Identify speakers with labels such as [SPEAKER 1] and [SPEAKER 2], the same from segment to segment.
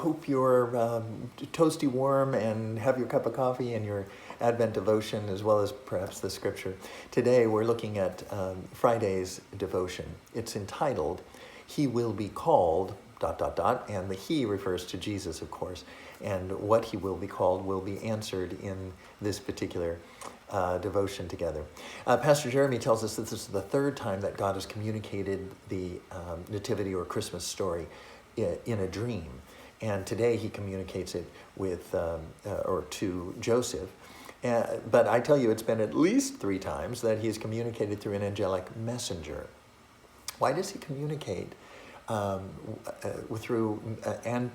[SPEAKER 1] hope you're toasty warm and have your cup of coffee and your Advent devotion as well as perhaps the scripture. Today we're looking at Friday's devotion. It's entitled, He Will Be Called, ... and the He refers to Jesus, of course, and what He will be called will be answered in this particular devotion together. Pastor Jeremy tells us that this is the third time that God has communicated the Nativity or Christmas story in a dream. And today he communicates it with, or to Joseph. But I tell you, it's been at least 3 times that he's communicated through an angelic messenger. Why does he communicate through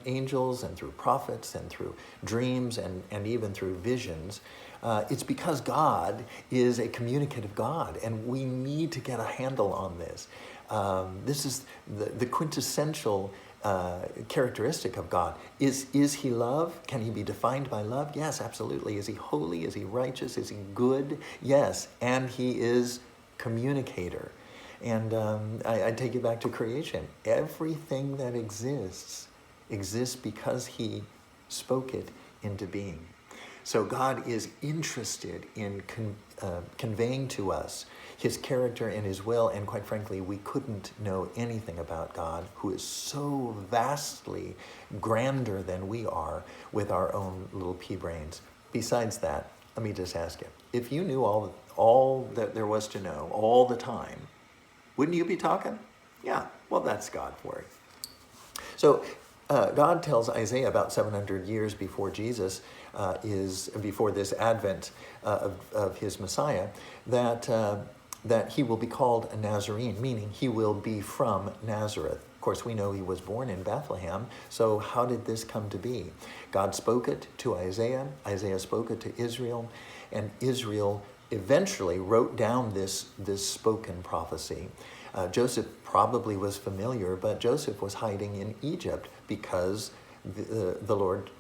[SPEAKER 1] angels and through prophets and through dreams and even through visions? It's because God is a communicative God, and we need to get a handle on this. This is the quintessential characteristic of God. Is he love? Can he be defined by love? Yes, absolutely. Is he holy? Is he righteous? Is he good? Yes, and he is communicator. And I take you back to creation. Everything that exists because he spoke it into being. So God is interested in conveying to us his character and his will, and quite frankly, we couldn't know anything about God, who is so vastly grander than we are with our own little pea brains. Besides that, let me just ask you, if you knew all that there was to know all the time, wouldn't you be talking? Yeah, well, that's God for you. So God tells Isaiah about 700 years before Jesus before this advent of his Messiah, that he will be called a Nazarene, meaning he will be from Nazareth. Of course, we know he was born in Bethlehem, so how did this come to be? God spoke it to Isaiah, Isaiah spoke it to Israel, and Israel eventually wrote down this spoken prophecy. Joseph probably was familiar, but Joseph was hiding in Egypt because the Lord,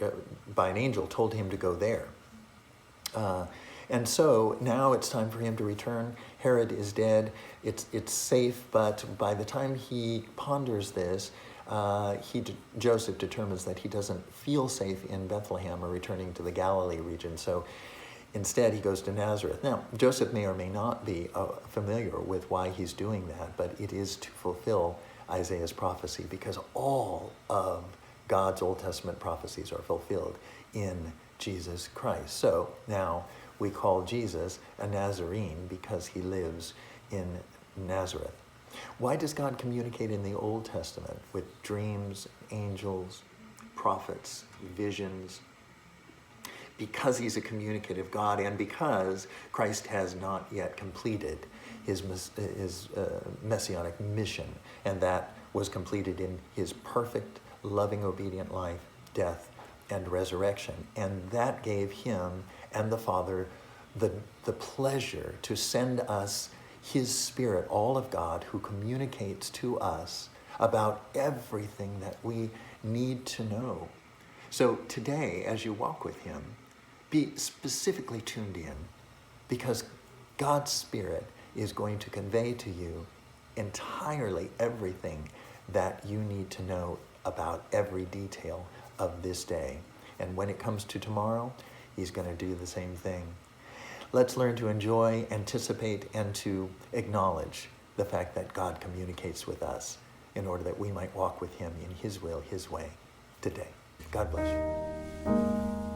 [SPEAKER 1] by an angel, told him to go there. And so now it's time for him to return. Herod is dead. It's safe, but by the time he ponders this, Joseph determines that he doesn't feel safe in Bethlehem or returning to the Galilee region. So instead, he goes to Nazareth. Now, Joseph may or may not be familiar with why he's doing that, but it is to fulfill Isaiah's prophecy, because all of God's Old Testament prophecies are fulfilled in Jesus Christ. So now we call Jesus a Nazarene because he lives in Nazareth. Why does God communicate in the Old Testament with dreams, angels, prophets, visions? Because he's a communicative God, and because Christ has not yet completed his messianic mission, and that was completed in his perfect, loving, obedient life, death, and resurrection. And that gave him and the Father the pleasure to send us his Spirit, all of God, who communicates to us about everything that we need to know. So today, as you walk with him, be specifically tuned in, because God's Spirit is going to convey to you entirely everything that you need to know about every detail of this day. And when it comes to tomorrow, he's going to do the same thing. Let's learn to enjoy, anticipate, and to acknowledge the fact that God communicates with us in order that we might walk with him in his will, his way today. God bless you.